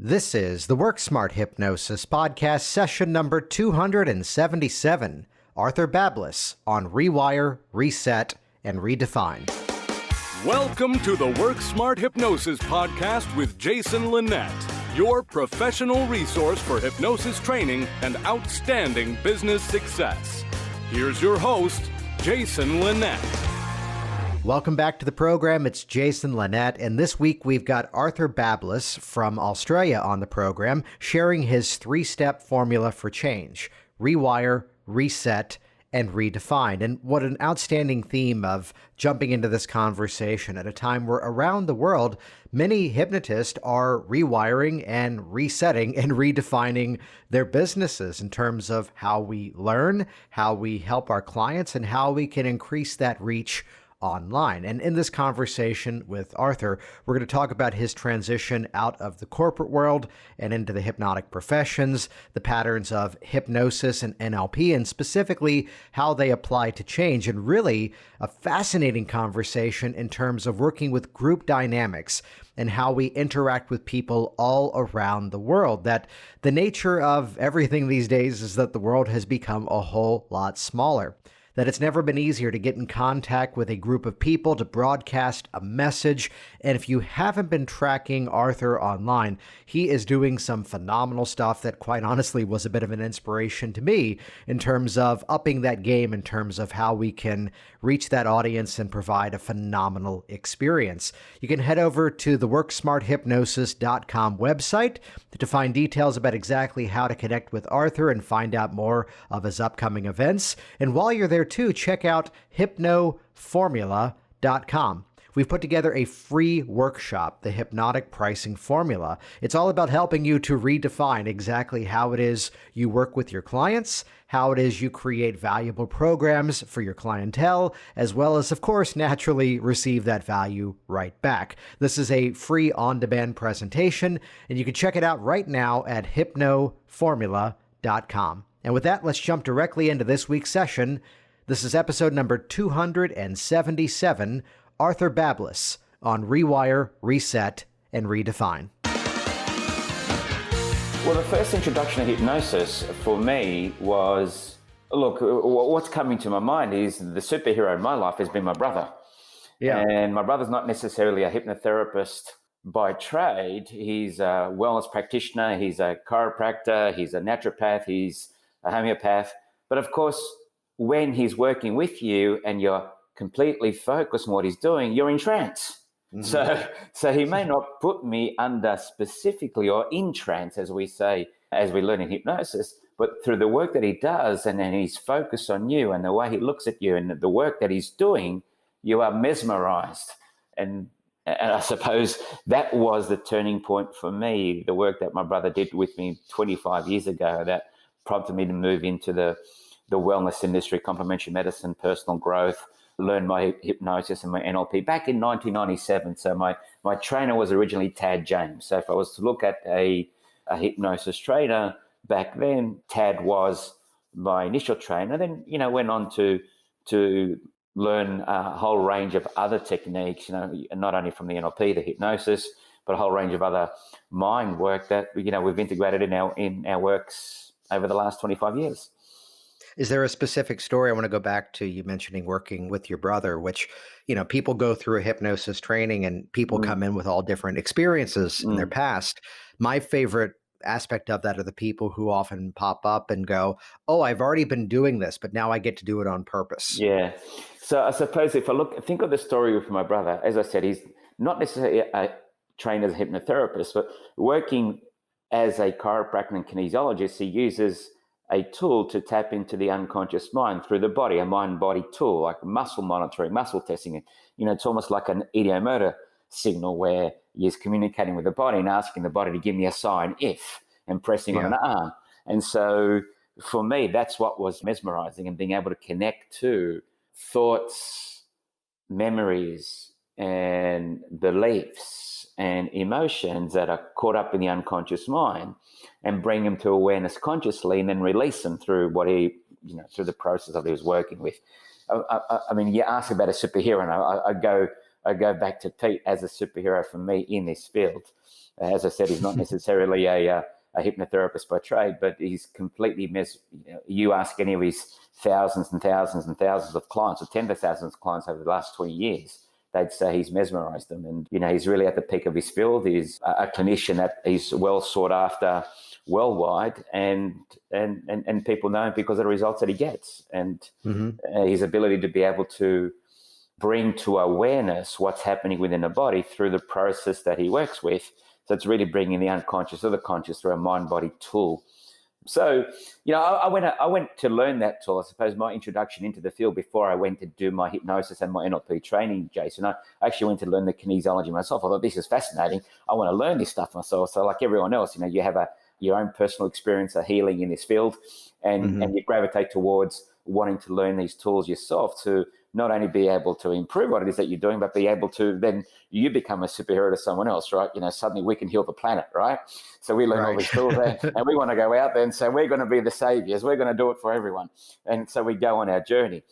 This is the Work Smart Hypnosis podcast, session number 277. Arthur Bablis on Rewire, Reset, and Redefine. Welcome to the Work Smart Hypnosis podcast with Jason Linett, your professional resource for hypnosis training and outstanding business success. Here's your host, Jason Linett. Welcome back to the program. It's Jason Linett, and this week we've got Arthur Bablis from Australia on the program, sharing his three-step formula for change: rewire, reset, and redefine. And what an outstanding theme of jumping into this conversation at a time where around the world, many hypnotists are rewiring and resetting and redefining their businesses in terms of how we learn, how we help our clients, and how we can increase that reach online. And in this conversation with Arthur, we're going to talk about his transition out of the corporate world and into the hypnotic professions, the patterns of hypnosis and NLP, and specifically how they apply to change. And really a fascinating conversation in terms of working with group dynamics and how we interact with people all around the world. That the nature of everything these days is that the world has become a whole lot smaller. That it's never been easier to get in contact with a group of people, to broadcast a message. And if you haven't been tracking Arthur online, he is doing some phenomenal stuff that quite honestly was a bit of an inspiration to me in terms of upping that game, in terms of how we can reach that audience and provide a phenomenal experience. You can head over to the WorkSmartHypnosis.com website to find details about exactly how to connect with Arthur and find out more of his upcoming events. And while you're there too, check out hypnoformula.com. We've put together a free workshop, the Hypnotic Pricing Formula. It's all about helping you to redefine exactly how it is you work with your clients, how it is you create valuable programs for your clientele, as well as, of course, naturally receive that value right back. This is a free on-demand presentation, and you can check it out right now at hypnoformula.com. And with that, let's jump directly into this week's session. This is episode number 277, Arthur Bablis on Rewire, Reset, and Redefine. Well, the first introduction to hypnosis for me was, look, what's coming to my mind is the superhero in my life has been my brother. Yeah. And my brother's not necessarily a hypnotherapist by trade. He's a wellness practitioner, he's a chiropractor, he's a naturopath, he's a homeopath. But of course, when he's working with you and you're completely focused on what he's doing, you're in trance. Mm-hmm. So he may not put me under specifically or in trance, as we say, as we learn in hypnosis, but through the work that he does and then he's focused on you and the way he looks at you and the work that he's doing, you are mesmerized. And I suppose that was the turning point for me, the work that my brother did with me 25 years ago that prompted me to move into the wellness industry, complementary medicine, personal growth, learn my hypnosis and my NLP back in 1997. So my trainer was originally Tad James. So if I was to look at a hypnosis trainer back then, Tad was my initial trainer. Then, went on to learn a whole range of other techniques, not only from the NLP, the hypnosis, but a whole range of other mind work that, we've integrated in our works over the last 25 years. Is there a specific story? I want to go back to you mentioning working with your brother, which, people go through a hypnosis training and people come in with all different experiences in their past. My favorite aspect of that are the people who often pop up and go, oh, I've already been doing this, but now I get to do it on purpose. Yeah. So I suppose if I think of the story with my brother, as I said, he's not necessarily trained as a hypnotherapist, but working as a chiropractor and kinesiologist, he uses a tool to tap into the unconscious mind through the body, a mind-body tool, like muscle monitoring, muscle testing. It's almost like an ideomotor signal where he's communicating with the body and asking the body to give me a sign if, and pressing on an arm. And so for me, that's what was mesmerizing, and being able to connect to thoughts, memories, and beliefs and emotions that are caught up in the unconscious mind, and bring them to awareness consciously, and then release them through what he, through the process that he was working with. I mean, you ask about a superhero, and I go I go back to Pete as a superhero for me in this field. As I said, he's not necessarily a hypnotherapist by trade, but he's completely you ask any of his thousands and thousands and thousands of clients, or tens of thousands of clients over the last 20 years, they'd say he's mesmerized them. And, he's really at the peak of his field. He's a clinician that is well sought after worldwide, and people know him because of the results that he gets, and his ability to be able to bring to awareness what's happening within the body through the process that he works with. So it's really bringing the unconscious or the conscious through a mind-body tool. So, I went to learn that tool. I suppose my introduction into the field before I went to do my hypnosis and my NLP training, Jason, I actually went to learn the kinesiology myself. I thought, this is fascinating. I want to learn this stuff myself. So like everyone else, you have your own personal experience of healing in this field, and you gravitate towards wanting to learn these tools yourself to not only be able to improve what it is that you're doing, but be able to then you become a superhero to someone else, right? Suddenly we can heal the planet, right? So we learn all these tools there, and we want to go out there and say, we're going to be the saviors. We're going to do it for everyone. And so we go on our journey.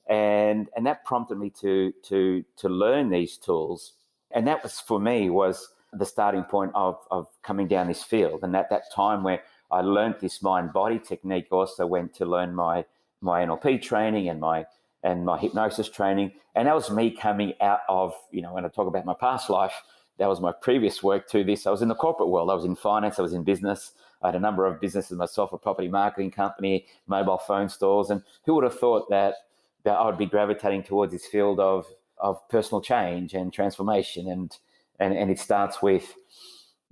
And that prompted me to learn these tools. And that was, for me, was the starting point of coming down this field. And at that time where I learned this mind-body technique, also went to learn my NLP training and my hypnosis training. And that was me coming out of, when I talk about my past life, that was my previous work to this. I was in the corporate world. I was in finance. I was in business. I had a number of businesses myself, a property marketing company, mobile phone stores. And who would have thought that I would be gravitating towards this field of personal change and transformation. And it starts with,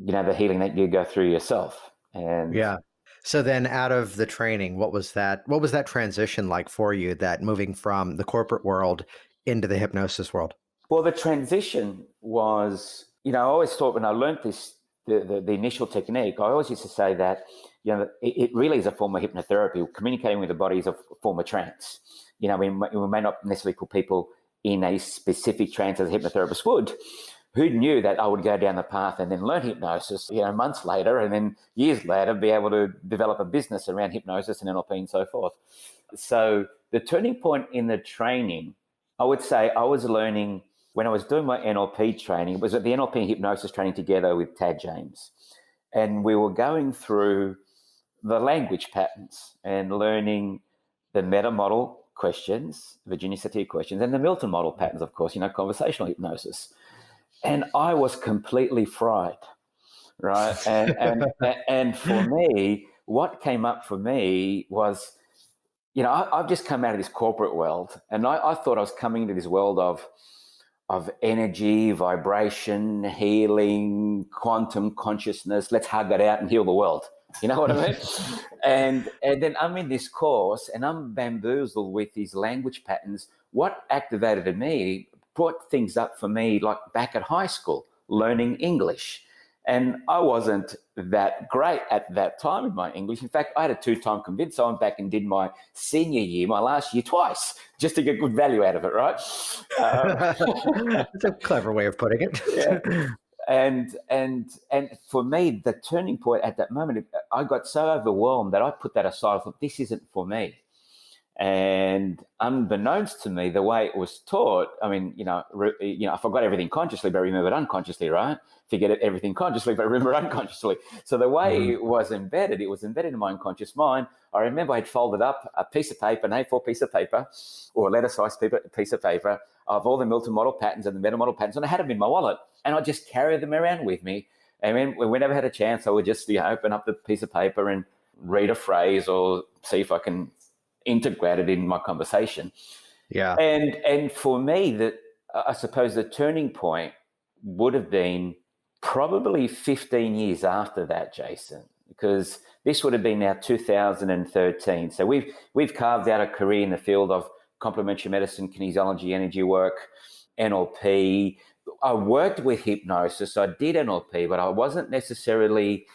the healing that you go through yourself. And yeah. So then out of the training, what was that transition like for you, that moving from the corporate world into the hypnosis world? Well, the transition was, I always thought when I learned this, the initial technique, I always used to say that, it really is a form of hypnotherapy. Communicating with the body is a form of trance. We may not necessarily put people in a specific trance as a hypnotherapist would. Who knew that I would go down the path and then learn hypnosis, months later, and then years later be able to develop a business around hypnosis and NLP and so forth. So the turning point in the training, I would say I was learning when I was doing my NLP training. It was at the NLP and hypnosis training together with Tad James. And we were going through the language patterns and learning the meta model questions, Virginia Satir questions, and the Milton model patterns, of course, conversational hypnosis. And I was completely fried, right? And for me, what came up for me was, I've just come out of this corporate world, and I thought I was coming into this world of energy, vibration, healing, quantum consciousness. Let's hug it out and heal the world. You know what I mean? and then I'm in this course, and I'm bamboozled with these language patterns. What activated in me brought things up for me like back at high school, learning English. And I wasn't that great at that time in my English. In fact, I had a 2-time convince. So I went back and did my senior year, my last year, twice, just to get good value out of it, right? That's a clever way of putting it. Yeah. And for me, the turning point at that moment, I got so overwhelmed that I put that aside. I thought, this isn't for me. And unbeknownst to me, the way it was taught, I mean, I forgot everything consciously, but remembered unconsciously, right? Forget everything consciously, but remember unconsciously. So the way it was embedded in my unconscious mind. I remember I'd folded up a piece of paper, an A4 piece of paper, or a letter-sized piece of paper of all the Milton model patterns and the meta model patterns, and I had them in my wallet, and I just carried them around with me. And whenever I had a chance, I would just open up the piece of paper and read a phrase or see if I can integrated in my conversation. Yeah. And for me, I suppose the turning point would have been probably 15 years after that, Jason, because this would have been now 2013. So we've carved out a career in the field of complementary medicine, kinesiology, energy work, NLP. I worked with hypnosis. I did NLP, but I wasn't necessarily,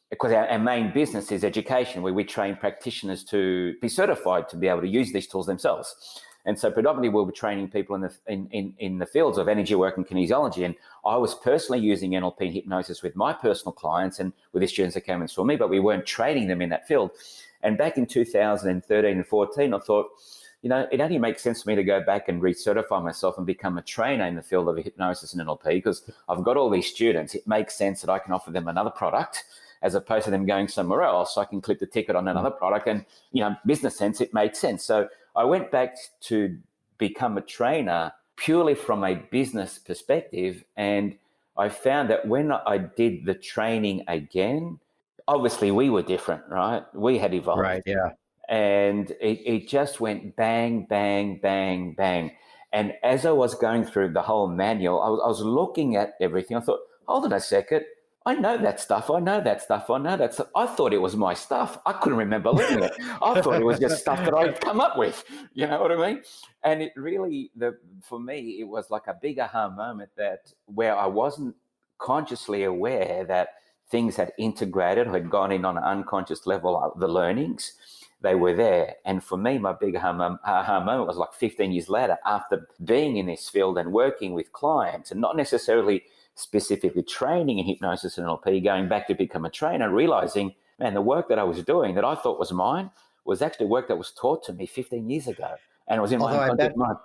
because our main business is education, where we train practitioners to be certified to be able to use these tools themselves. And so predominantly we'll be training people in the fields of energy work and kinesiology. And I was personally using NLP and hypnosis with my personal clients and with the students that came and saw me, but we weren't training them in that field. And back in 2013 and 14, I thought, it only makes sense for me to go back and recertify myself and become a trainer in the field of hypnosis and NLP, because I've got all these students. It makes sense that I can offer them another product as opposed to them going somewhere else. I can clip the ticket on another product, and, business sense, it made sense. So I went back to become a trainer purely from a business perspective. And I found that when I did the training again, obviously we were different, right? We had evolved. Right, yeah. And it just went bang, bang, bang, bang. And as I was going through the whole manual, I was looking at everything. I thought, hold on a second. I know that stuff. I know that stuff. I know that stuff. I thought it was my stuff. I couldn't remember learning it. I thought it was just stuff that I'd come up with. You know what I mean? And it really, for me, it was like a big aha moment where I wasn't consciously aware that things had integrated or had gone in on an unconscious level, the learnings. They were there. And for me, my big aha moment was like 15 years later, after being in this field and working with clients, and not necessarily specifically training in hypnosis and NLP, going back to become a trainer, realizing, man, the work that I was doing that I thought was mine was actually work that was taught to me 15 years ago. And it was in my unconscious mind.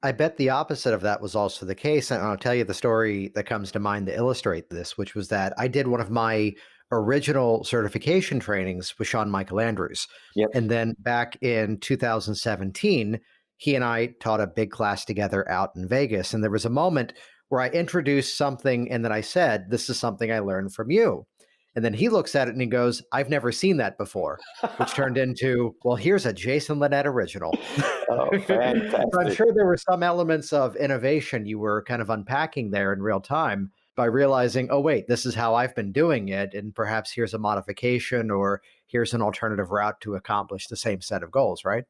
I bet the opposite of that was also the case. And I'll tell you the story that comes to mind to illustrate this, which was that I did one of my original certification trainings with Sean Michael Andrews. Yep. And then back in 2017, he and I taught a big class together out in Vegas. And there was a moment where I introduced something and then I said, this is something I learned from you. And then he looks at it and he goes, I've never seen that before, which turned into, well, here's a Jason Linett original. Oh, fantastic. So I'm sure there were some elements of innovation you were kind of unpacking there in real time by realizing, oh, wait, this is how I've been doing it. And perhaps here's a modification, or here's an alternative route to accomplish the same set of goals, right?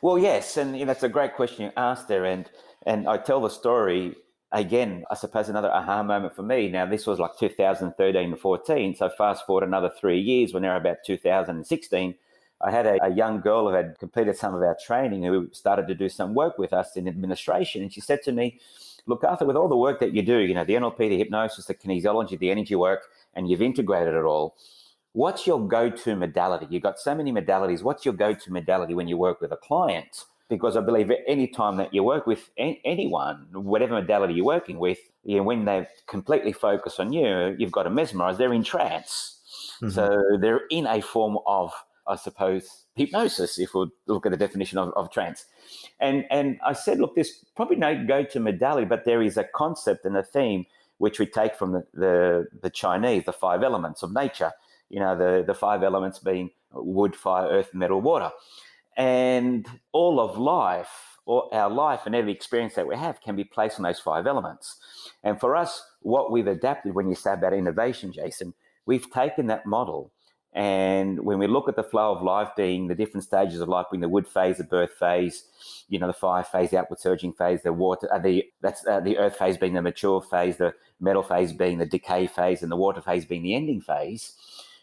Well, yes. And that's a great question you asked there. And I tell the story again, I suppose another aha moment for me. Now, this was like 2013 and 14. So fast forward another 3 years, when they're about 2016, I had a young girl who had completed some of our training who started to do some work with us in administration. And she said to me, look, Arthur, with all the work that you do, the NLP, the hypnosis, the kinesiology, the energy work, and you've integrated it all, what's your go-to modality? You've got so many modalities. What's your go-to modality when you work with a client? Because I believe any time that you work with anyone, whatever modality you're working with, when they completely focus on you, you've got to mesmerize. They're in trance. Mm-hmm. So they're in a form of, I suppose, hypnosis, if we look at the definition of trance. And I said, look, there's probably no go-to modality, but there is a concept and a theme which we take from the Chinese, the 5 elements of nature. The 5 elements being wood, fire, earth, metal, water. And all of life, or our life and every experience that we have, can be placed on those 5 elements. And for us, what we've adapted, when you say about innovation, Jason, we've taken that model. And when we look at the flow of life being the different stages of life, being the wood phase, the birth phase, the fire phase, the upward surging phase, the water, the earth phase being the mature phase, the metal phase being the decay phase, and the water phase being the ending phase,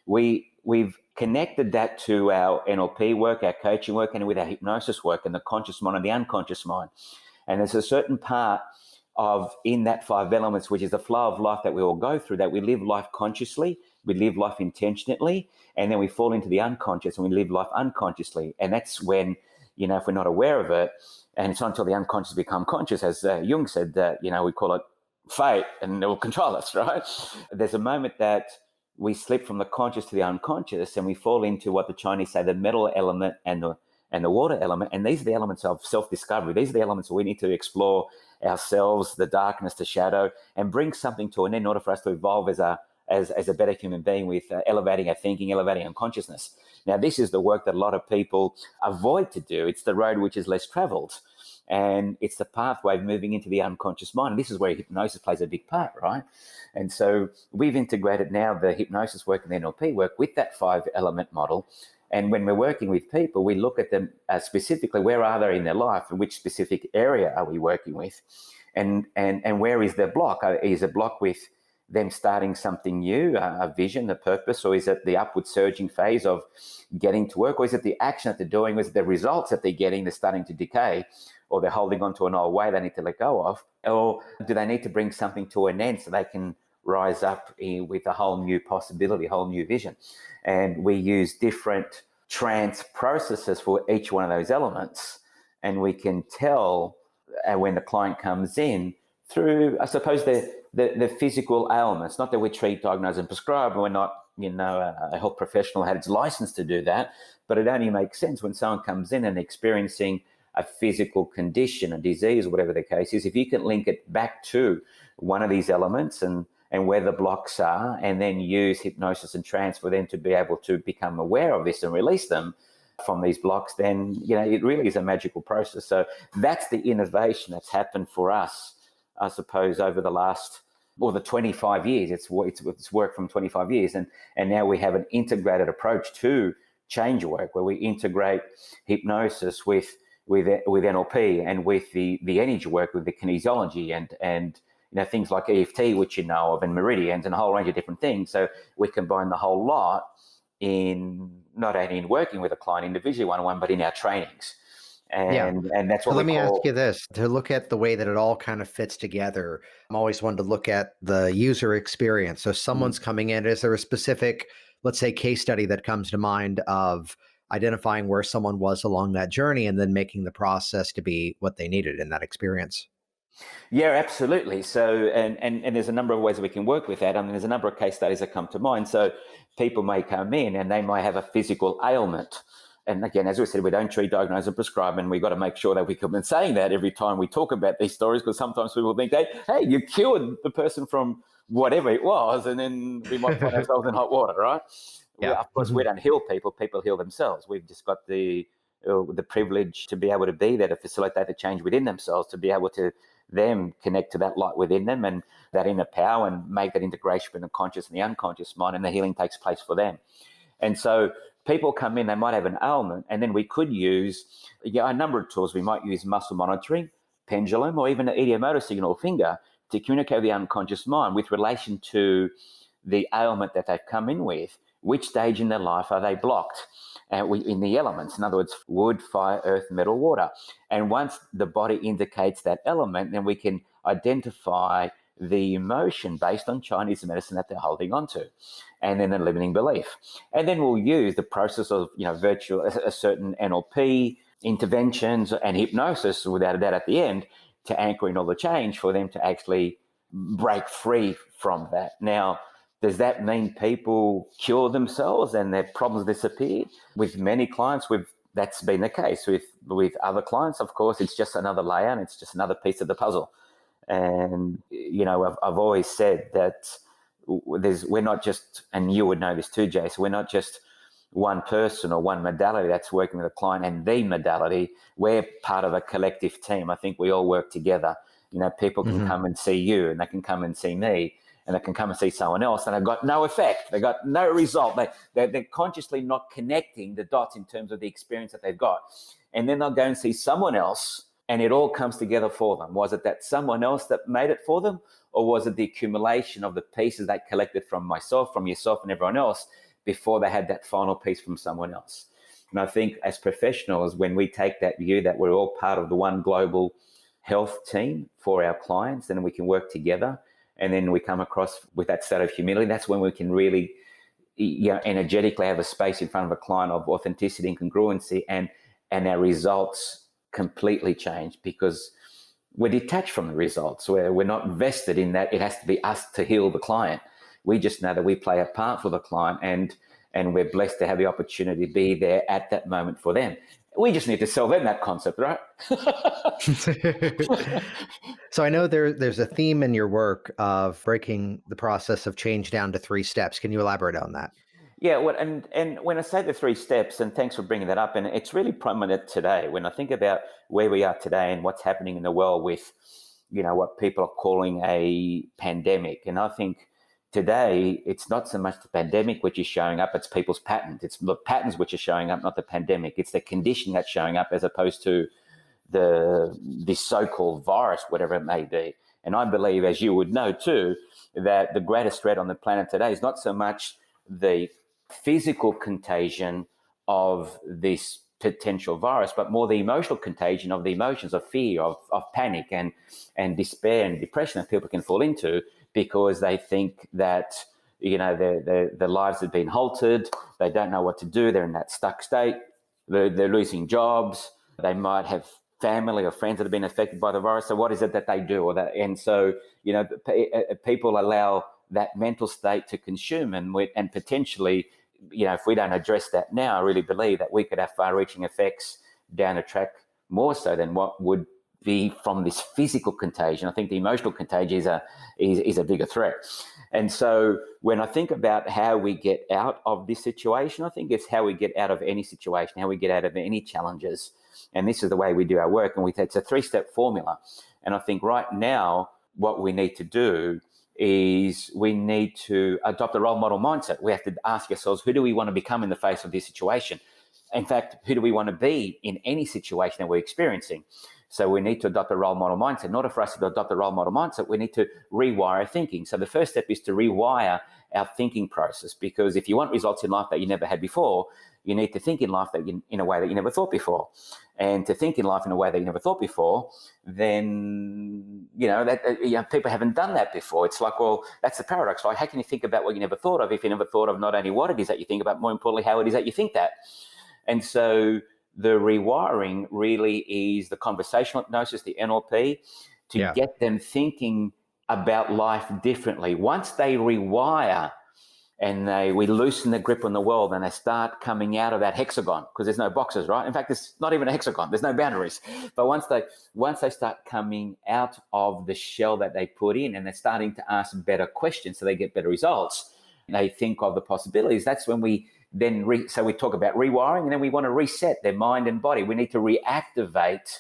we've connected that to our NLP work, our coaching work, and with our hypnosis work, and the conscious mind and the unconscious mind. And there's a certain part in that 5 elements, which is the flow of life that we all go through, that we live life consciously, we live life intentionally, and then we fall into the unconscious and we live life unconsciously. And that's when, if we're not aware of it, and it's not until the unconscious become conscious, as Jung said, that, we call it fate, and it will control us, right? There's a moment that we slip from the conscious to the unconscious, and we fall into what the Chinese say, the metal element and the water element. And these are the elements of self-discovery. These are the elements we need to explore ourselves, the darkness, the shadow, and bring something to an end in order for us to evolve as a better human being, with elevating our thinking, elevating our consciousness. Now, this is the work that a lot of people avoid to do. It's the road which is less traveled. And it's the pathway of moving into the unconscious mind. And this is where hypnosis plays a big part, right? And so we've integrated now the hypnosis work and the NLP work with that 5-element model. And when we're working with people, we look at them specifically, where are they in their life, and which specific area are we working with? And where is their block? Is a block with them starting something new, a vision, a purpose, or is it the upward surging phase of getting to work, or is it the action that they're doing, or is it the results that they're getting, they're starting to decay, or they're holding on to an old way they need to let go of, or do they need to bring something to an end so they can rise up with a whole new possibility, a whole new vision? And we use different trance processes for each one of those elements. and we can tell when the client comes in through, I suppose, the physical ailments. Not that we treat, diagnose, and prescribe. We're not, a health professional had its license to do that, but it only makes sense when someone comes in and experiencing a physical condition, a disease, whatever the case is. If you can link it back to one of these elements and where the blocks are, and then use hypnosis and trance for them to be able to become aware of this and release them from these blocks, then, it really is a magical process. So that's the innovation that's happened for us, I suppose, over the last, the 25 years. It's worked from 25 years. And now we have an integrated approach to change work where we integrate hypnosis with NLP and with the energy work, with the kinesiology and things like EFT, which of, and meridians and a whole range of different things. So we combine the whole lot in not only in working with a client individually one-on-one, but in our trainings. And that's what let me ask you this, to look at the way that it all kind of fits together. I'm always one to look at the user experience. So someone's coming in, is there a specific, let's say, case study that comes to mind of identifying where someone was along that journey and then making the process to be what they needed in that experience? Yeah, absolutely. So, and there's a number of ways we can work with that. I mean, there's a number of case studies that come to mind. So people may come in and they might have a physical ailment. And again, as we said, we don't treat, diagnose, and prescribe, and we've got to make sure that we come in saying that every time we talk about these stories, because sometimes people think, hey, you cured the person from whatever it was, and then we might find ourselves in hot water, right? Yeah. Well, of course, we don't heal people heal themselves. We've just got the privilege to be able to be there to facilitate the change within themselves, to be able to them connect to that light within them and that inner power and make that integration between the conscious and the unconscious mind, and the healing takes place for them. And so people come in, they might have an ailment, and then we could use a number of tools. We might use muscle monitoring, pendulum, or even an ideomotor signal finger to communicate with the unconscious mind with relation to the ailment that they've come in with. Which stage in their life are they blocked in the elements? In other words, wood, fire, earth, metal, water. And once the body indicates that element, then we can identify the emotion based on Chinese medicine that they're holding on to, and then a limiting belief. And then we'll use the process of, a certain NLP interventions and hypnosis, without a doubt, at the end, to anchor in all the change for them to actually break free from that. Now, does that mean people cure themselves and their problems disappear? With many clients, that's been the case. With other clients, of course, it's just another layer and it's just another piece of the puzzle. And, I've always said that we're not just, and you would know this too, Jason, we're not just one person or one modality that's working with a client and the modality. We're part of a collective team. I think we all work together. People can come and see you, and they can come and see me, and they can come and see someone else, and they've got no effect. They've got no result. They're consciously not connecting the dots in terms of the experience that they've got. And then they'll go and see someone else, and it all comes together for them. Was it that someone else that made it for them, or was it the accumulation of the pieces they collected from myself, from yourself, and everyone else before they had that final piece from someone else? And I think as professionals, when we take that view that we're all part of the one global health team for our clients, and we can work together, and then we come across with that state of humility, that's when we can really energetically have a space in front of a client of authenticity and congruency, and our results completely change, because we're detached from the results, where we're not vested in that it has to be us to heal the client. We just know that we play a part for the client, and we're blessed to have the opportunity to be there at that moment for them. We just need to sell them that concept, right? So I know there's a theme in your work of breaking the process of change down to 3 steps. Can you elaborate on that? Yeah, well, and when I say the 3 steps, and thanks for bringing that up, and it's really prominent today when I think about where we are today and what's happening in the world with, what people are calling a pandemic. And I think today it's not so much the pandemic which is showing up, it's people's patterns. It's the patterns which are showing up, not the pandemic. It's the condition that's showing up, as opposed to this so-called virus, whatever it may be. And I believe, as you would know too, that the greatest threat on the planet today is not so much the physical contagion of this potential virus, but more the emotional contagion of the emotions of fear, of panic and despair and depression that people can fall into, because they think that their lives have been halted, they don't know what to do, they're in that stuck state, they're losing jobs, they might have family or friends that have been affected by the virus. So what is it that they do? And so, people allow that mental state to consume, and potentially, if we don't address that now, I really believe that we could have far-reaching effects down the track, more so than what would be from this physical contagion. I think the emotional contagion is a bigger threat. And so when I think about how we get out of this situation, I think it's how we get out of any situation, how we get out of any challenges. And this is the way we do our work. And it's a 3-step formula. And I think right now, what we need to do is we need to adopt a role model mindset. We have to ask ourselves, who do we want to become in the face of this situation? In fact, who do we want to be in any situation that we're experiencing? So we need to adopt a role model mindset. In order for us to adopt a role model mindset, we need to rewire our thinking. So the first step is to rewire our thinking process, because if you want results in life that you never had before, you need to think in life in a way that you never thought before. And to think in life in a way that you never thought before, then, people haven't done that before. It's like, well, that's the paradox, right? How can you think about what you never thought of if you never thought of not only what it is that you think about, more importantly, how it is that you think that? And so the rewiring really is the conversational hypnosis, the NLP, to get them thinking about life differently. Once they rewire and we loosen the grip on the world and they start coming out of that hexagon, because there's no boxes, right? In fact, it's not even a hexagon. There's no boundaries. But once they start coming out of the shell that they put in and they're starting to ask better questions so they get better results, and they think of the possibilities, that's when we so we talk about rewiring, and then we want to reset their mind and body. We need to reactivate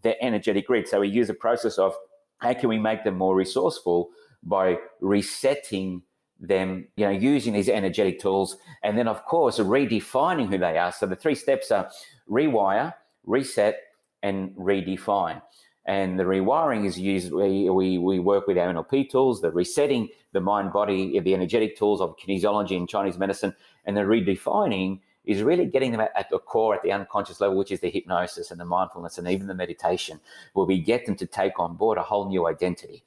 their energetic grid. So we use a process of how can we make them more resourceful by resetting them, using these energetic tools, and then, of course, redefining who they are. So the 3 steps are rewire, reset, and redefine. And the rewiring is used, we work with our NLP tools, the resetting, the mind, body, the energetic tools of kinesiology and Chinese medicine, and the redefining is really getting them at the core, at the unconscious level, which is the hypnosis and the mindfulness and even the meditation, where we get them to take on board a whole new identity.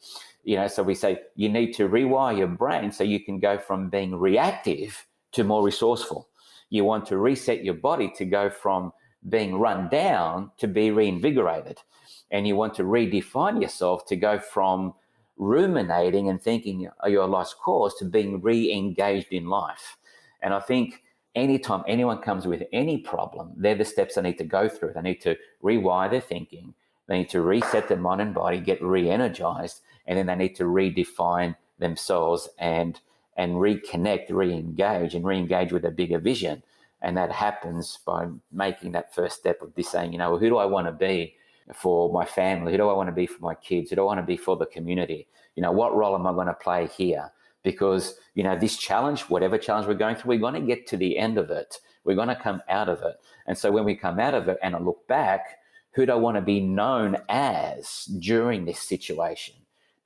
So we say you need to rewire your brain so you can go from being reactive to more resourceful. You want to reset your body to go from being run down to be reinvigorated. And you want to redefine yourself to go from ruminating and thinking you're a lost cause to being re-engaged in life. And I think anytime anyone comes with any problem, they're the steps they need to go through. They need to rewire their thinking. They need to reset their mind and body, get re-energized, and then they need to redefine themselves and reconnect, re-engage with a bigger vision. And that happens by making that first step of this saying, who do I want to be for my family? Who do I want to be for my kids? Who do I want to be for the community? What role am I going to play here? Because, this challenge, whatever challenge we're going through, we're going to get to the end of it. We're going to come out of it. And so when we come out of it and I look back, who do I want to be known as during this situation?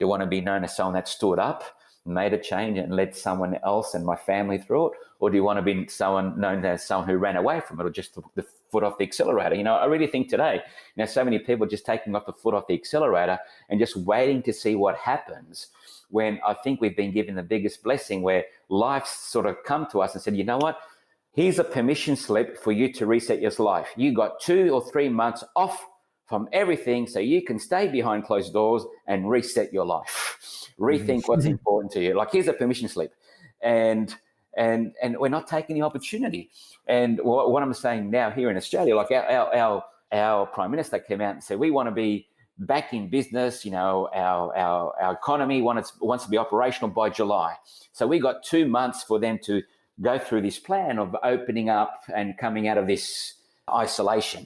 Do I want to be known as someone that stood up, made a change and led someone else and my family through it? Or do you want to be known as someone who ran away from it or just took the foot off the accelerator? I really think today, so many people just taking off the foot off the accelerator and just waiting to see what happens, when I think we've been given the biggest blessing where life's sort of come to us and said, you know what? Here's a permission slip for you to reset your life. You got 2 or 3 months off from everything so you can stay behind closed doors and reset your life. Rethink what's important to you. Like, here's a permission slip. And we're not taking the opportunity. And what I'm saying now here in Australia, like our Prime Minister came out and said, we want to be back in business. Our economy wants to be operational by July. So we got 2 months for them to go through this plan of opening up and coming out of this isolation.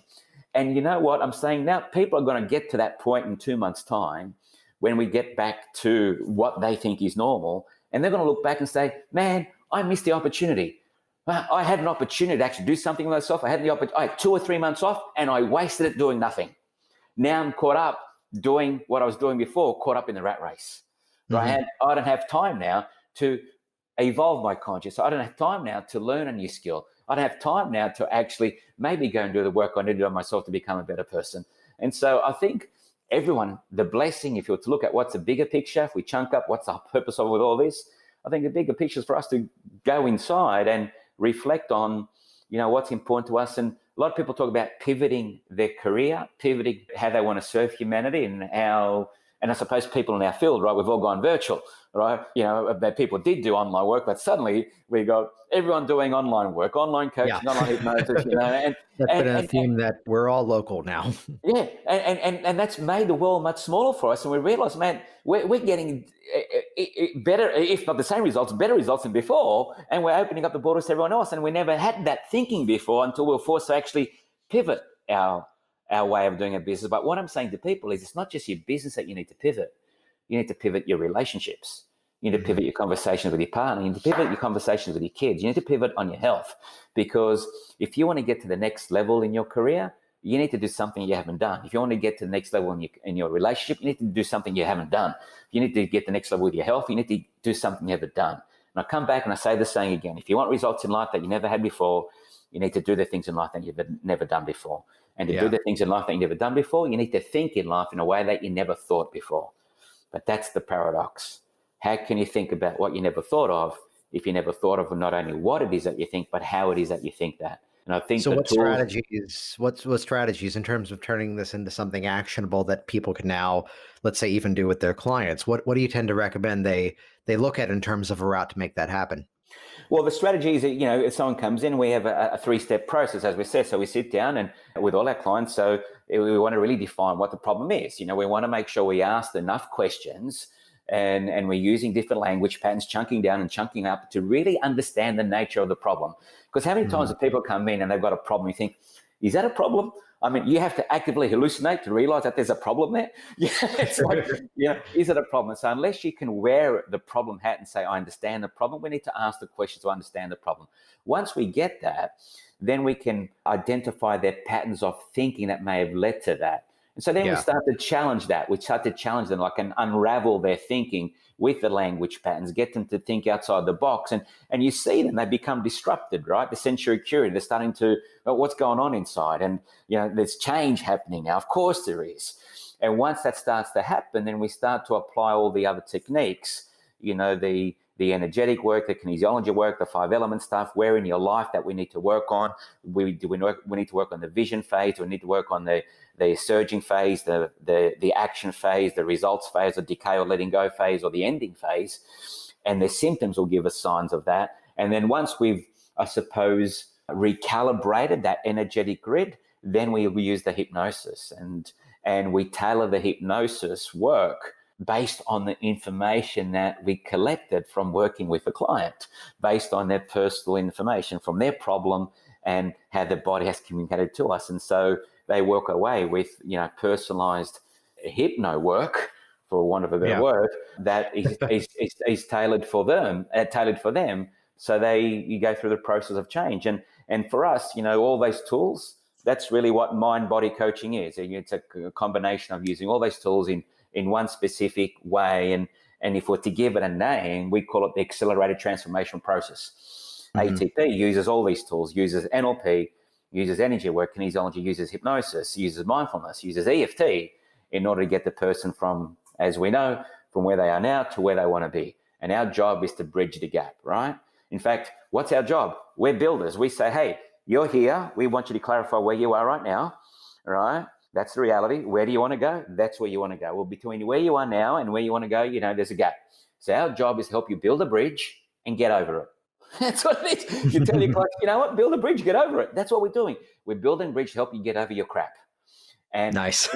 And you know what I'm saying now? People are going to get to that point in 2 months' time when we get back to what they think is normal. And they're going to look back and say, man, I missed the opportunity. I had an opportunity to actually do something with myself. I had 2 or 3 months off and I wasted it doing nothing. Now I'm caught up doing what I was doing before, caught up in the rat race. Right? I don't have time now to evolve my consciousness. I don't have time now to learn a new skill. I don't have time now to actually maybe go and do the work I need to do on myself to become a better person. And so I think everyone, the blessing, if you were to look at what's the bigger picture, if we chunk up what's the purpose of with all this, I think the bigger picture is for us to go inside and reflect on, what's important to us. And A lot of people talk about pivoting their career, pivoting how they want to serve humanity, and I suppose people in our field, right, we've all gone virtual, right? People did do online work, but suddenly we got everyone doing online work, online coaching, online hypnosis, and that's been a theme that we're all local now. Yeah, and that's made the world much smaller for us, and we realize, man, we're getting better, if not the same results, better results than before, and we're opening up the borders to everyone else, and we never had that thinking before until we were forced to actually pivot our way of doing a business. But what I'm saying to people is, it's not just your business that you need to pivot. You need to pivot your relationships. You need to pivot your conversations with your partner. You need to pivot your conversations with your kids. You need to pivot on your health, because if you want to get to the next level in your career, you need to do something you haven't done. If you want to get to the next level in your relationship, you need to do something you haven't done. If you need to get to the next level with your health, you need to do something you haven't done. And I come back and I say the saying again: if you want results in life that you never had before, you need to do the things in life that you've never done before. And to do the things in life that you've never done before, you need to think in life in a way that you never thought before. But that's the paradox. How can you think about what you never thought of if you never thought of not only what it is that you think, but how it is that you think that? And I think so. What strategies in terms of turning this into something actionable that people can now, let's say, even do with their clients? What do you tend to recommend they look at in terms of a route to make that happen? Well, the strategy is that, if someone comes in, we have a 3-step process, as we said. So we sit down and with all our clients, so we want to really define what the problem is. We want to make sure we ask enough questions, and we're using different language patterns, chunking down and chunking up to really understand the nature of the problem. Because how many times do people come in and they've got a problem, you think, is that a problem? I mean, you have to actively hallucinate to realize that there's a problem there. It's like, is it a problem? So unless you can wear the problem hat and say, I understand the problem, we need to ask the questions to understand the problem. Once we get that, then we can identify their patterns of thinking that may have led to that. And so then we start to challenge that. We start to challenge them, and unravel their thinking with the language patterns, get them to think outside the box. And you see them, they become disrupted, right? The sensory curiosity, they're starting to, what's going on inside? And, there's change happening now. Of course there is. And once that starts to happen, then we start to apply all the other techniques, the energetic work, the kinesiology work, the 5 element stuff, where in your life that we need to work on. We need to work on the vision phase. We need to work on the surging phase, the action phase, the results phase, the decay or letting go phase, or the ending phase. And the symptoms will give us signs of that. And then once we've, I suppose, recalibrated that energetic grid, then we use the hypnosis. And we tailor the hypnosis work based on the information that we collected from working with the client, based on their personal information from their problem and how the body has communicated to us. And so they walk away with, personalized hypno work, for want of a better word, that is tailored for them. So you go through the process of change. And for us, all those tools, that's really what mind-body coaching is. It's a combination of using all those tools in one specific way. And if we're to give it a name, we call it the accelerated transformation process. ATP uses all these tools, uses NLP, uses energy work, kinesiology, uses hypnosis, uses mindfulness, uses EFT in order to get the person from, as we know, from where they are now to where they want to be. And our job is to bridge the gap, right? In fact, what's our job? We're builders. We say, hey, you're here. We want you to clarify where you are right now, right? That's the reality. Where do you want to go? That's where you want to go. Well, between where you are now and where you want to go, there's a gap. So our job is to help you build a bridge and get over it. That's what it is. You tell your clients, you know what? Build a bridge, get over it. That's what we're doing. We're building a bridge to help you get over your crap. And nice.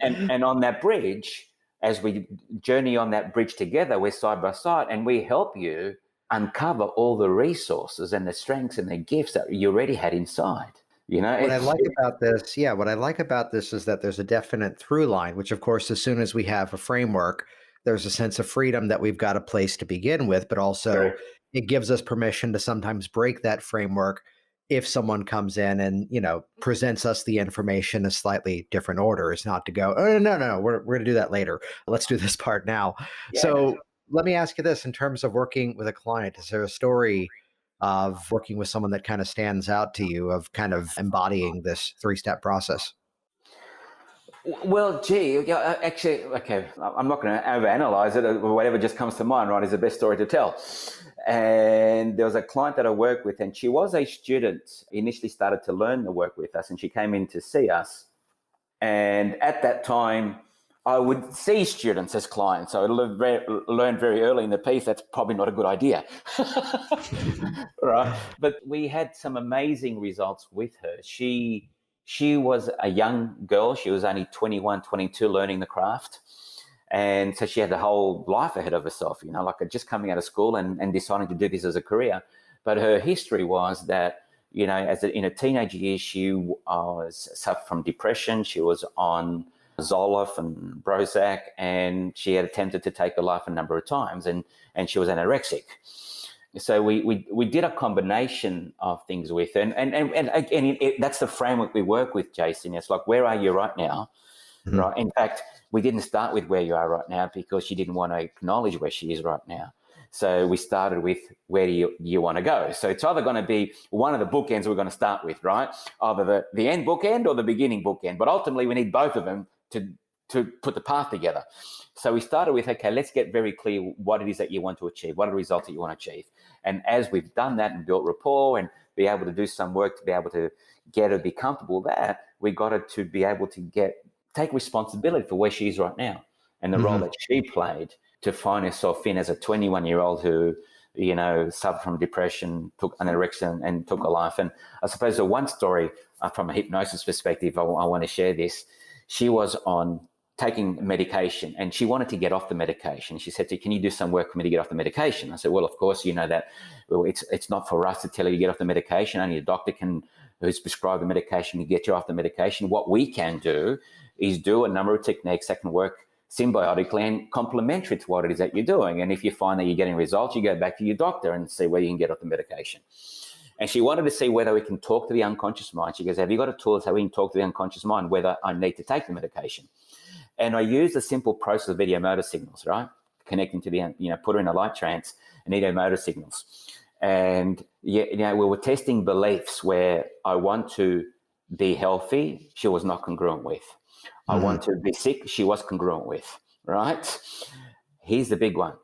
and on that bridge, as we journey on that bridge together, we're side by side, and we help you uncover all the resources and the strengths and the gifts that you already had inside. What I like about this is that there's a definite through line, which of course, as soon as we have a framework, there's a sense of freedom that we've got a place to begin with, but also it gives us permission to sometimes break that framework if someone comes in and, presents us the information in a slightly different order. It's not to go, oh, no, we're going to do that later. Let's do this part now. Yeah. So let me ask you this, in terms of working with a client, is there a story of working with someone that kind of stands out to you, of kind of embodying this 3-step process? Well, actually, okay, I'm not going to overanalyze it. Whatever just comes to mind, right, is the best story to tell. And there was a client that I worked with, and she was a student, initially started to learn the work with us, and she came in to see us. And at that time, I would see students as clients. So I learned very early in the piece that's probably not a good idea. Right. But we had some amazing results with her. She was a young girl. She was only 21, 22, learning the craft. And so she had the whole life ahead of herself, like just coming out of school and deciding to do this as a career. But her history was that, in her teenage years, she was suffered from depression. She was on Zoloft and Prozac, and she had attempted to take her life a number of times, and she was anorexic. So we did a combination of things with her. And again, that's the framework we work with, Jason. It's like, where are you right now? Mm-hmm. Right. In fact, we didn't start with where you are right now because she didn't want to acknowledge where she is right now. So we started with, where do you want to go? So it's either going to be one of the bookends we're going to start with, right? Either the end bookend or the beginning bookend. But ultimately, we need both of them to put the path together. So we started with, okay, let's get very clear what it is that you want to achieve. What are the results that you want to achieve? And as we've done that and built rapport and be able to do some work to be able to get her to be comfortable with that, we got her to be able to take responsibility for where she is right now and the role that she played to find herself in as a 21-year-old who, suffered from depression, took anorexia and took her life. And I suppose the one story from a hypnosis perspective, I want to share this. She was on taking medication and she wanted to get off the medication. She said to me, can you do some work for me to get off the medication? I said, well, of course, it's not for us to tell you to get off the medication. Only a doctor who's prescribed the medication to get you off the medication. What we can do is do a number of techniques that can work symbiotically and complementary to what it is that you're doing. And if you find that you're getting results, you go back to your doctor and see where you can get off the medication. And she wanted to see whether we can talk to the unconscious mind. She goes, have you got a tool so we can talk to the unconscious mind, whether I need to take the medication? And I used a simple process of video motor signals, right? Connecting to put her in a light trance and video motor signals. And we were testing beliefs where I want to be healthy, she was not congruent with. I want to be sick, she was congruent with, right? Here's the big one.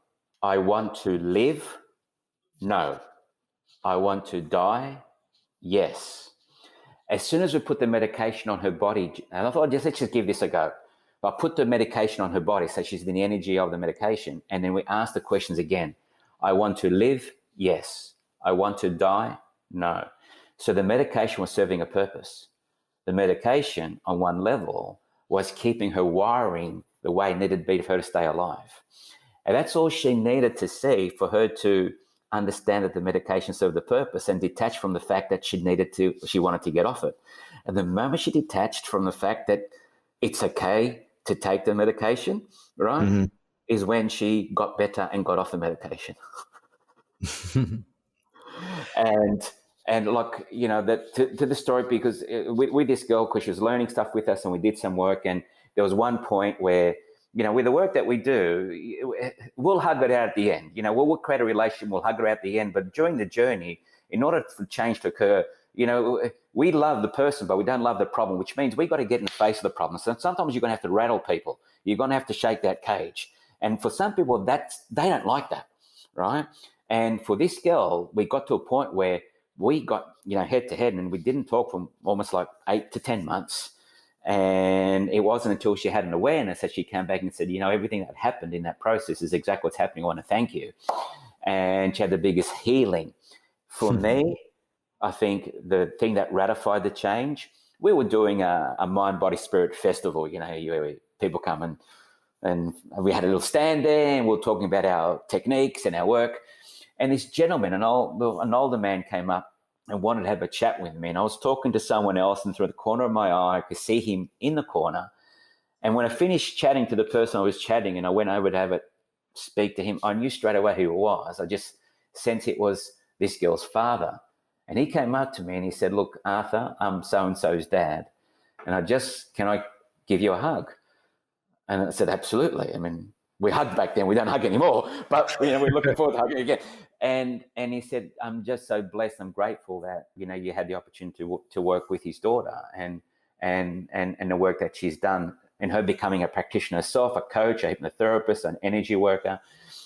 I want to live, no. I want to die, yes. As soon as we put the medication on her body, and I thought, let's just give this a go. I put the medication on her body, so she's in the energy of the medication, and then we ask the questions again. I want to live, yes. I want to die, no. So the medication was serving a purpose. The medication, on one level, was keeping her wiring the way it needed to be for her to stay alive. And that's all she needed to see for her to understand that the medication served the purpose and detach from the fact that she wanted to get off it. And the moment she detached from the fact that it's okay to take the medication, right, is when she got better and got off the medication. And like, that to the story, because with this girl, because she was learning stuff with us and we did some work, and there was one point where, with the work that we do, we'll hug her out at the end. We'll create a relationship, we'll hug her out at the end. But during the journey, in order for change to occur, we love the person, but we don't love the problem, which means we got to get in the face of the problem. So sometimes you're going to have to rattle people. You're going to have to shake that cage. And for some people, they don't like that, right? And for this girl, we got to a point where we got, head to head, and we didn't talk for almost like 8 to 10 months. And it wasn't until she had an awareness that she came back and said, everything that happened in that process is exactly what's happening. I want to thank you. And she had the biggest healing. For me, I think the thing that ratified the change, we were doing a mind, body, spirit festival, people come and we had a little stand there and we were talking about our techniques and our work. And this gentleman, an older man, came up and wanted to have a chat with me. And I was talking to someone else, and through the corner of my eye, I could see him in the corner. And when I finished chatting to the person I was chatting, and I went over to have it speak to him, I knew straight away who it was. I just sensed it was this girl's father. And he came up to me and he said, look, Arthur, I'm so-and-so's dad. And can I give you a hug? And I said, absolutely. I mean, we hugged back then. We don't hug anymore, but we're looking forward to hugging again. And he said, I'm just so blessed. I'm grateful that you had the opportunity to work with his daughter and the work that she's done, and her becoming a practitioner herself, a coach, a hypnotherapist, an energy worker,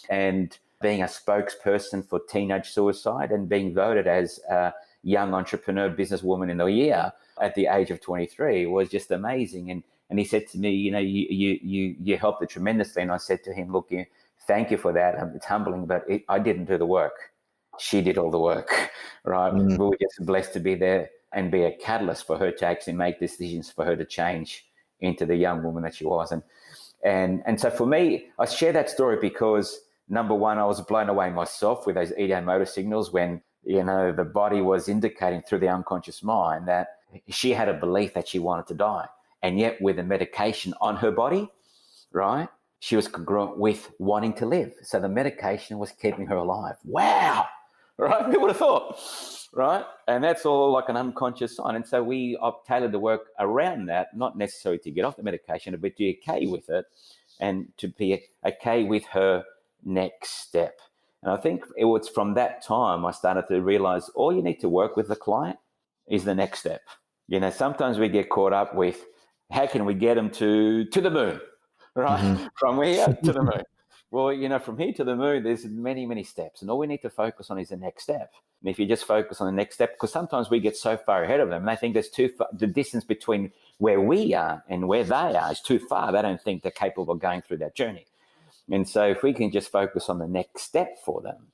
and being a spokesperson for teenage suicide and being voted as a young entrepreneur businesswoman in the year at the age of 23 was just amazing. And he said to me, you helped it tremendously. And I said to him, look, thank you for that. It's humbling, but I didn't do the work. She did all the work, right? We were just blessed to be there and be a catalyst for her to actually make decisions for her to change into the young woman that she was. And so for me, I share that story because, number one, I was blown away myself with those EDA motor signals when, the body was indicating through the unconscious mind that she had a belief that she wanted to die. And yet with the medication on her body, right, she was congruent with wanting to live. So the medication was keeping her alive. Wow. Right? Who would have thought? Right? And that's all like an unconscious sign. And so we tailored the work around that, not necessarily to get off the medication, but to be okay with it and to be okay with her next step. And I think it was from that time I started to realize all you need to work with the client is the next step. Sometimes we get caught up with how can we get them to the moon, right? Mm-hmm. From here to the moon. Well, from here to the moon, there's many, many steps. And all we need to focus on is the next step. And if you just focus on the next step, because sometimes we get so far ahead of them, and they think there's too far, the distance between where we are and where they are is too far. They don't think they're capable of going through that journey. And so if we can just focus on the next step for them,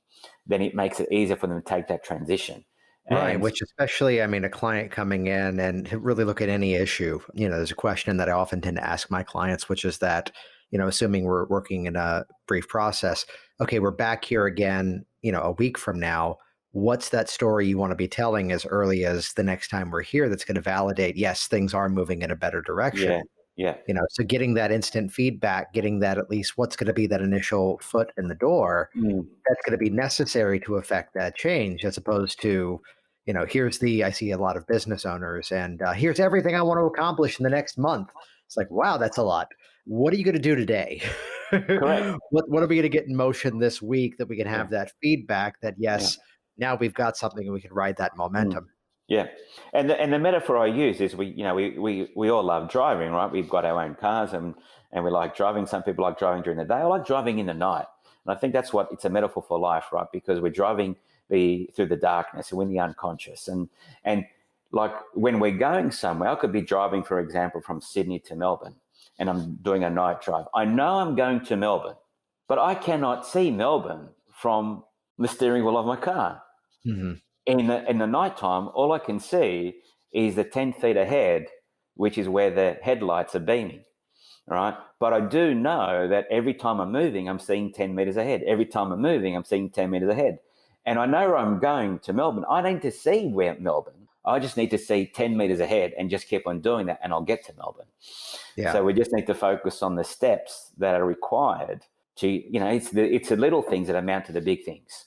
then it makes it easier for them to take that transition. Right, which especially, a client coming in and really look at any issue, there's a question that I often tend to ask my clients, which is that, assuming we're working in a brief process, okay, we're back here again, a week from now, what's that story you want to be telling as early as the next time we're here that's going to validate, yes, things are moving in a better direction. Yeah. So getting that instant feedback, getting that at least what's going to be that initial foot in the door, that's going to be necessary to affect that change, as opposed to, I see a lot of business owners and here's everything I want to accomplish in the next month. It's like, wow, that's a lot. What are you going to do today? Correct. What are we going to get in motion this week that we can have that feedback that, yes, now we've got something and we can ride that momentum. Yeah. And the metaphor I use is we all love driving, right? We've got our own cars and we like driving. Some people like driving during the day. I like driving in the night. And I think that's it's a metaphor for life, right? Because we're driving through the darkness and we're in the unconscious. And like when we're going somewhere, I could be driving, for example, from Sydney to Melbourne and I'm doing a night drive. I know I'm going to Melbourne, but I cannot see Melbourne from the steering wheel of my car. Mm-hmm. In the nighttime, all I can see is the 10 feet ahead, which is where the headlights are beaming, right? But I do know that every time I'm moving, I'm seeing 10 meters ahead. Every time I'm moving, I'm seeing 10 meters ahead. And I know I'm going to Melbourne. I don't need to see where Melbourne. I just need to see 10 meters ahead and just keep on doing that and I'll get to Melbourne. Yeah. So we just need to focus on the steps that are required to, it's the little things that amount to the big things.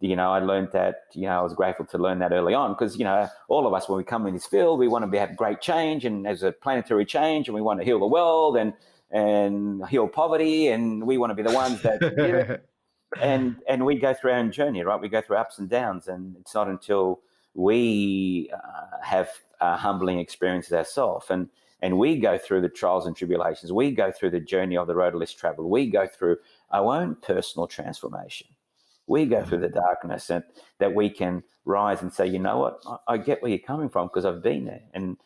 I learned that, I was grateful to learn that early on because, all of us, when we come in this field, we want to have great change and there's a planetary change and we want to heal the world and heal poverty and we want to be the ones that, and we go through our own journey, right? We go through ups and downs and it's not until we have humbling experiences ourselves and we go through the trials and tribulations. We go through the journey of the road of less travel. We go through our own personal transformation. We go through the darkness and that we can rise and say, you know what, I get where you're coming from because I've been there. And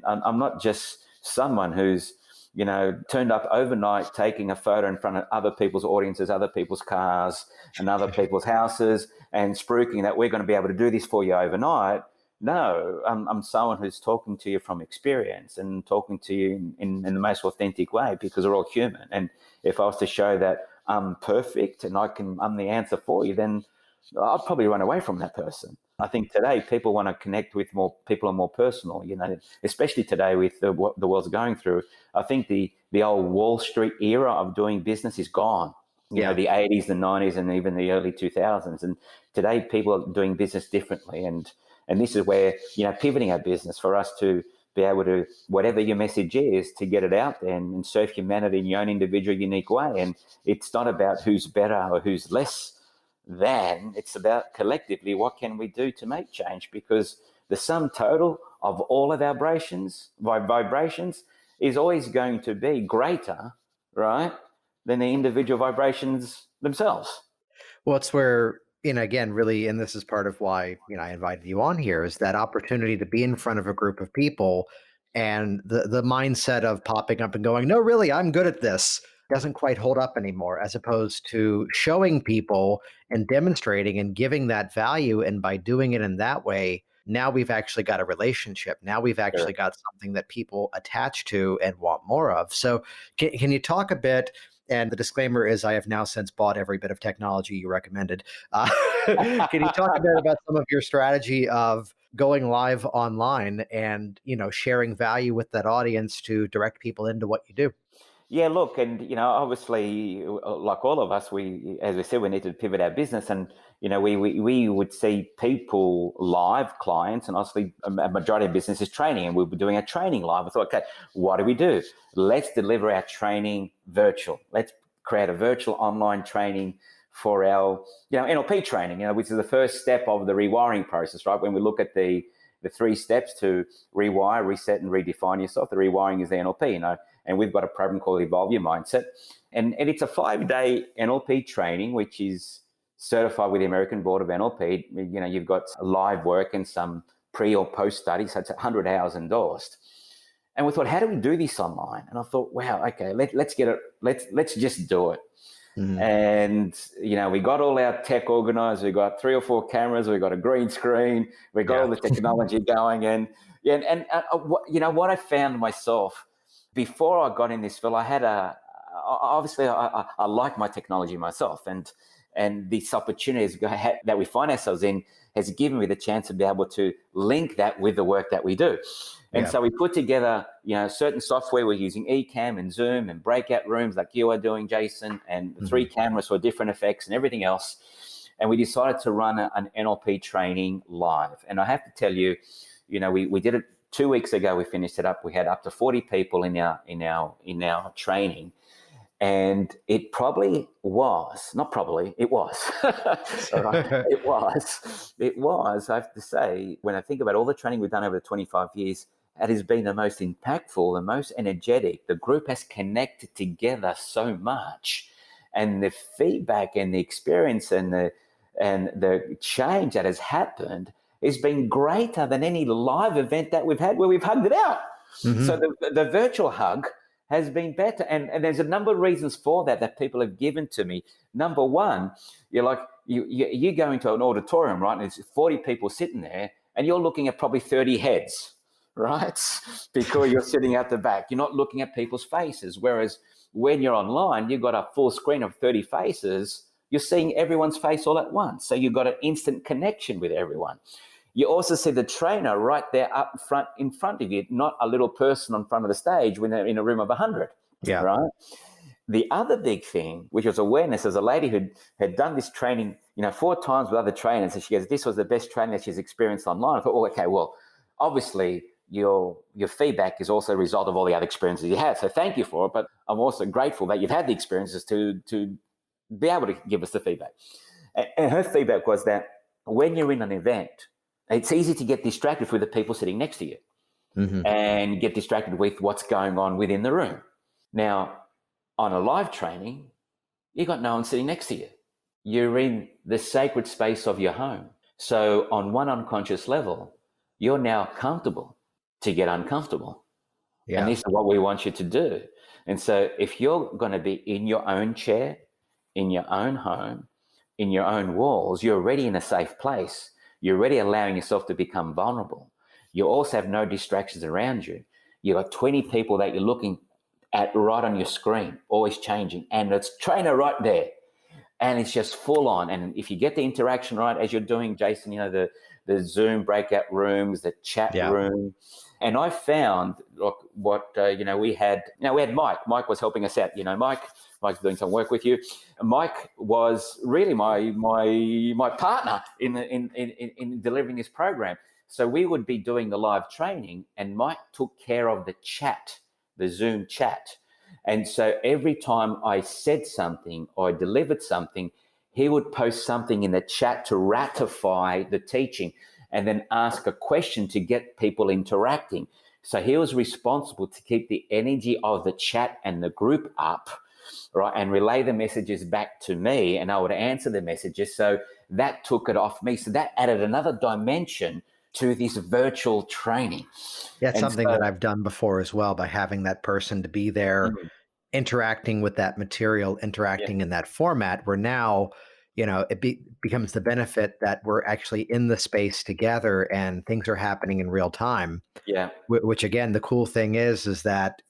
I'm not just someone who's, turned up overnight taking a photo in front of other people's audiences, other people's cars and other people's houses and spruiking that we're going to be able to do this for you overnight. No, I'm someone who's talking to you from experience and talking to you in the most authentic way because we're all human. And if I was to show that I'm perfect and I'm the answer for you, then I'll probably run away from that person. I think today people want to connect with more people and more personal, especially today with what the world's going through. I think the old Wall Street era of doing business is gone. The 80s, the 90s, and even the early 2000s. And today people are doing business differently. And this is where, pivoting our business for us to be able to, whatever your message is, to get it out there and serve humanity in your own individual, unique way. And it's not about who's better or who's less than, it's about collectively what can we do to make change, because the sum total of all of our vibrations is always going to be greater, right, than the individual vibrations themselves. Well, it's where, again, really, and this is part of why, I invited you on here, is that opportunity to be in front of a group of people and the mindset of popping up and going, no, really, I'm good at this doesn't quite hold up anymore, as opposed to showing people and demonstrating and giving that value. And by doing it in that way, now we've actually got a relationship. Now we've actually got something that people attach to and want more of. So can you talk a bit? And the disclaimer is I have now since bought every bit of technology you recommended. Can you talk a bit about some of your strategy of going live online and, sharing value with that audience to direct people into what you do? Yeah, look, and obviously, like all of us, as we said, we need to pivot our business, and we would see people live, clients, and obviously a majority of business is training, and we were doing our training live. I thought, okay, what do we do? Let's deliver our training virtual. Let's create a virtual online training for our NLP training, which is the first step of the rewiring process, right? When we look at the 3 steps to rewire, reset, and redefine yourself, the rewiring is the NLP, and we've got a program called Evolve Your Mindset. And it's a 5-day NLP training, which is certified with the American Board of NLP. You've got live work and some pre or post studies, so it's 100 hours endorsed. And we thought, how do we do this online? And I thought, wow, okay, let's get it. Let's just do it. Mm-hmm. And, we got all our tech organized. We got 3 or 4 cameras. We got a green screen. We got all the technology going. And what I found myself before I got in this field, I had obviously I like my technology myself, and these opportunities that we find ourselves in has given me the chance to be able to link that with the work that we do. And so we put together, certain software. We're using Ecamm and Zoom and breakout rooms like you are doing, Jason, and 3 cameras for different effects and everything else. And we decided to run an NLP training live. And I have to tell you, we did it 2 weeks ago. We finished it up. We had up to 40 people in our training. And it was. Right? It was, I have to say, when I think about all the training we've done over the 25 years, it has been the most impactful, the most energetic. The group has connected together so much. And the feedback and the experience and the change that has happened has been greater than any live event that we've had where we've hugged it out. Mm-hmm. So the virtual hug has been better. And there's a number of reasons for that people have given to me. Number one, you go into an auditorium, right? And there's 40 people sitting there and you're looking at probably 30 heads, right? Because you're sitting at the back. You're not looking at people's faces. Whereas when you're online, you've got a full screen of 30 faces. You're seeing everyone's face all at once. So you've got an instant connection with everyone. You also see the trainer right there up front in front of you, not a little person on front of the stage when they're in a room of 100, right? The other big thing, which was awareness, there's a lady who had done this training, 4 times with other trainers, and she goes, this was the best training that she's experienced online. I thought, okay, well, obviously your feedback is also a result of all the other experiences you had. So thank you for it, but I'm also grateful that you've had the experiences to be able to give us the feedback. And her feedback was that when you're in an event, it's easy to get distracted with the people sitting next to you and get distracted with what's going on within the room. Now, on a live training, you got no one sitting next to you. You're in the sacred space of your home. So on one unconscious level, you're now comfortable to get uncomfortable. Yeah. And this is what we want you to do. And so if you're going to be in your own chair, in your own home, in your own walls, you're already in a safe place. You're already allowing yourself to become vulnerable. You also have no distractions around you. You've got 20 people that you're looking at right on your screen, always changing. And it's trainer right there. And it's just full on. And if you get the interaction right, as you're doing, Jason, the Zoom breakout rooms, the chat room. And I found we had Mike. Mike was helping us out. Mike's doing some work with you. Mike was really my partner in delivering this program. So we would be doing the live training, and Mike took care of the chat, the Zoom chat. And so every time I said something or I delivered something, he would post something in the chat to ratify the teaching and then ask a question to get people interacting. So he was responsible to keep the energy of the chat and the group up right, and relay the messages back to me, and I would answer the messages. So that took it off me. So that added another dimension to this virtual training. Yeah, it's And something so, that I've done before as well by having that person to be there, interacting with that material, yeah, interacting in that format, where now, it becomes the benefit that we're actually in the space together and things are happening in real time. yeah, Which again, the cool thing is that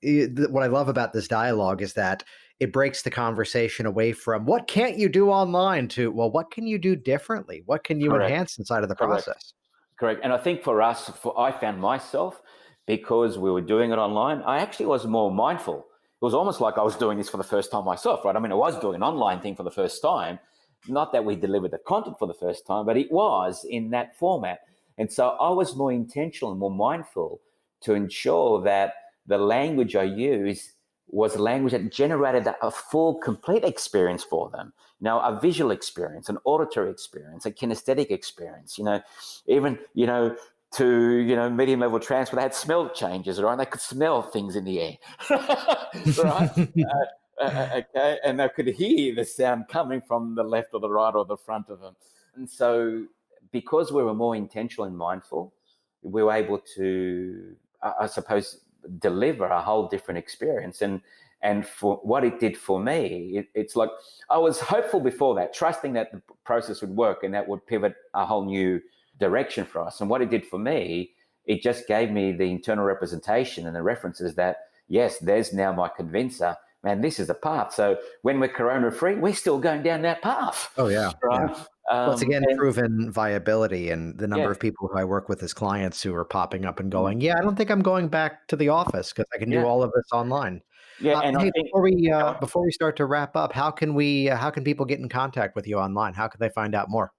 what I love about this dialogue is that it breaks the conversation away from what can't you do online to, well, what can you do differently? What can you correct, enhance inside of the correct. process? Correct. And I think for us, I found myself, because we were doing it online, I actually was more mindful. It was almost like I was doing this for the first time myself, right? I mean, I was doing an online thing for the first time. Not that we delivered the content for the first time, but it was in that format. And so I was more intentional and more mindful to ensure that the language I used was a language that generated a full, complete experience for them. A visual experience, an auditory experience, a kinesthetic experience, even, to, medium level trance where they had smell changes, right? They could smell things in the air, right? Okay. And they could hear the sound coming from the left or the right or the front of them. And so because we were more intentional and mindful, we were able to, I suppose, deliver a whole different experience. And for what it did for me, it's like I was hopeful before that, trusting that the process would work and that would pivot a whole new direction for us. And what it did for me, it just gave me the internal representation and the references that, yes, there's now my convincer. Man, this is the path. So when we're corona free, we're still going down that path. Oh, yeah. Right. Yeah. Well, it's again And proven viability, and the number yeah, of people who I work with as clients who are popping up and mm, going, yeah, I don't think I'm going back to the office because I can do yeah, all of this online. yeah. And I Hey, think, before we start to wrap up, how can people get in contact with you online? How can they find out more?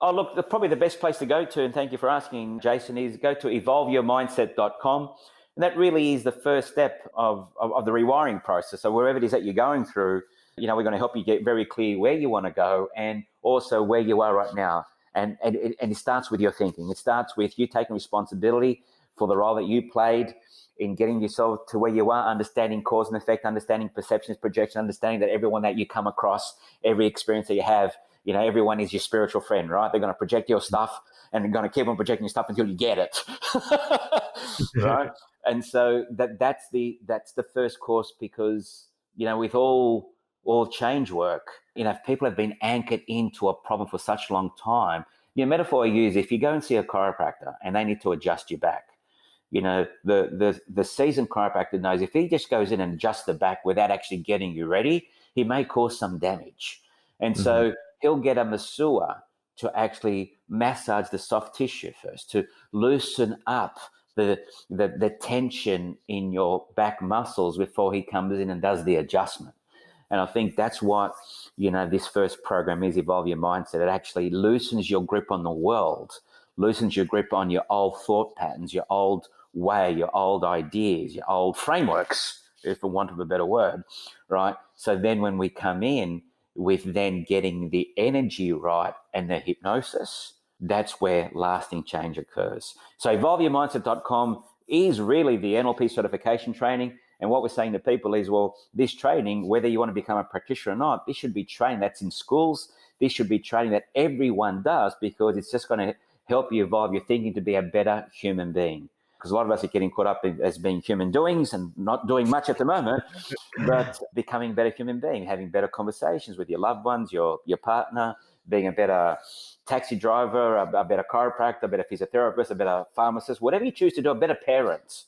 oh, look, probably the best place to go to, and thank you for asking, Jason, is go to evolveyourmindset.com. And that really is the first step of the rewiring process. So wherever it is that you're going through, we're going to help you get very clear where you want to go and also where you are right now. And it starts with your thinking. It starts with you taking responsibility for the role that you played in getting yourself to where you are, understanding cause and effect, understanding perceptions, projection, understanding that everyone that you come across, every experience that you have, everyone is your spiritual friend, right? They're going to project your stuff and they're going to keep on projecting your stuff until you get it, right? And so that's the first course, because, with all change work, if people have been anchored into a problem for such a long time, metaphor I use, if you go and see a chiropractor and they need to adjust your back, the seasoned chiropractor knows if he just goes in and adjusts the back without actually getting you ready, he may cause some damage. And Mhm. so he'll get a masseur to actually massage the soft tissue first, to loosen up the tension in your back muscles before he comes in and does the adjustment. And I think that's what, this first program is, Evolve Your Mindset. It actually loosens your grip on the world, loosens your grip on your old thought patterns, your old way, your old ideas, your old frameworks, if for want of a better word, right? So then when we come in with then getting the energy right and the hypnosis, that's where lasting change occurs. So evolveyourmindset.com is really the NLP certification training. And what we're saying to people is, well, this training, whether you want to become a practitioner or not, this should be training that's in schools. This should be training that everyone does, because it's just going to help you evolve your thinking to be a better human being. Because a lot of us are getting caught up as being human doings and not doing much at the moment, but becoming a better human being, having better conversations with your loved ones, your partner, being a better taxi driver, a better chiropractor, a better physiotherapist, a better pharmacist, whatever you choose to do, a better parent.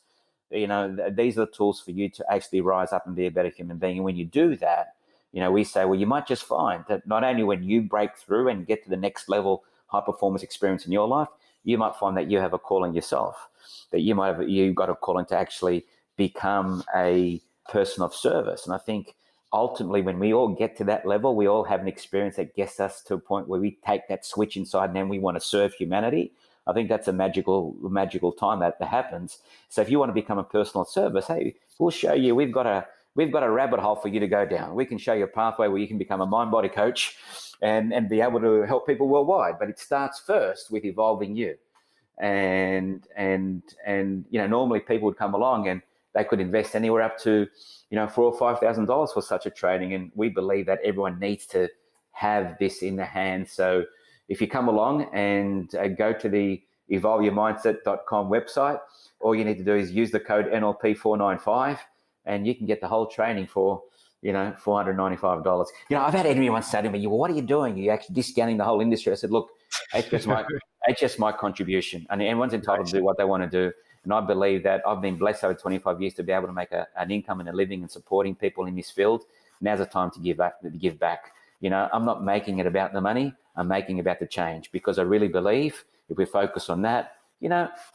These are the tools for you to actually rise up and be a better human being. And when you do that, we say, well, you might just find that not only when you break through and get to the next level high performance experience in your life, you might find that you have a calling yourself, that you've got a calling to actually become a person of service. And I think ultimately when we all get to that level, we all have an experience that gets us to a point where we take that switch inside and then we want to serve humanity. I think that's a magical time that happens. So if you want to become a personal service, hey, we'll show you. We've got a rabbit hole for you to go down. We can show you a pathway where you can become a mind-body coach and be able to help people worldwide. But it starts first with evolving you. And normally people would come along they could invest anywhere up to, $4,000 or $5,000 for such a training. And we believe that everyone needs to have this in their hands. So if you come along and go to the evolveyourmindset.com website, all you need to do is use the code NLP495 and you can get the whole training for, $495. I've had anyone say to me, well, what are you doing? You're actually discounting the whole industry. I said, look, it's just my contribution. And everyone's entitled to do what they want to do. And I believe that I've been blessed over 25 years to be able to make an income and a living and supporting people in this field. Now's the time to give back. I'm not making it about the money. I'm making it about the change, because I really believe if we focus on that,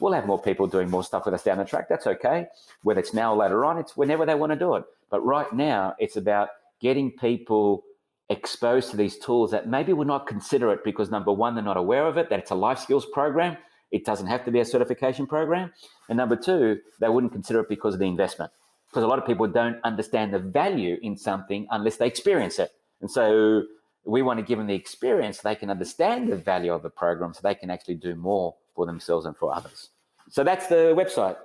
we'll have more people doing more stuff with us down the track. That's okay. Whether it's now or later on, it's whenever they want to do it. But right now, it's about getting people exposed to these tools that maybe would not consider it because, number one, they're not aware of it, that it's a life skills program. It doesn't have to be a certification program. And number two, they wouldn't consider it because of the investment. Because a lot of people don't understand the value in something unless they experience it. And so we want to give them the experience so they can understand the value of the program so they can actually do more for themselves and for others. So that's the website.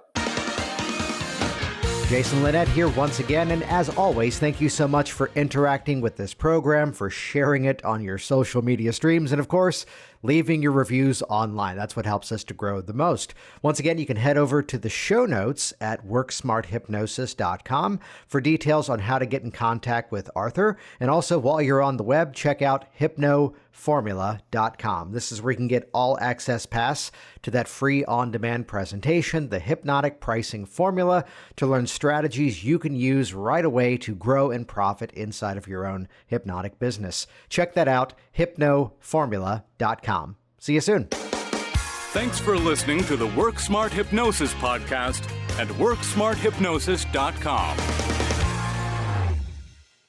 Jason Linett here once again, and as always, thank you so much for interacting with this program, for sharing it on your social media streams, and of course, leaving your reviews online. That's what helps us to grow the most. Once again, you can head over to the show notes at worksmarthypnosis.com for details on how to get in contact with Arthur. And also, while you're on the web, check out hypnoformula.com. This is where you can get all access pass to that free on-demand presentation, the hypnotic pricing formula, to learn strategies you can use right away to grow and profit inside of your own hypnotic business. Check that out, hypnoformula.com. See you soon. Thanks for listening to the Work Smart Hypnosis podcast at worksmarthypnosis.com.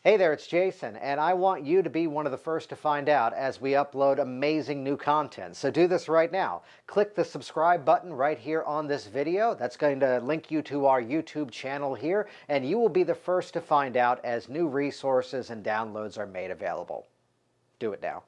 Hey there, it's Jason, and I want you to be one of the first to find out as we upload amazing new content. So do this right now. Click the subscribe button right here on this video. That's going to link you to our YouTube channel here, and you will be the first to find out as new resources and downloads are made available. Do it now.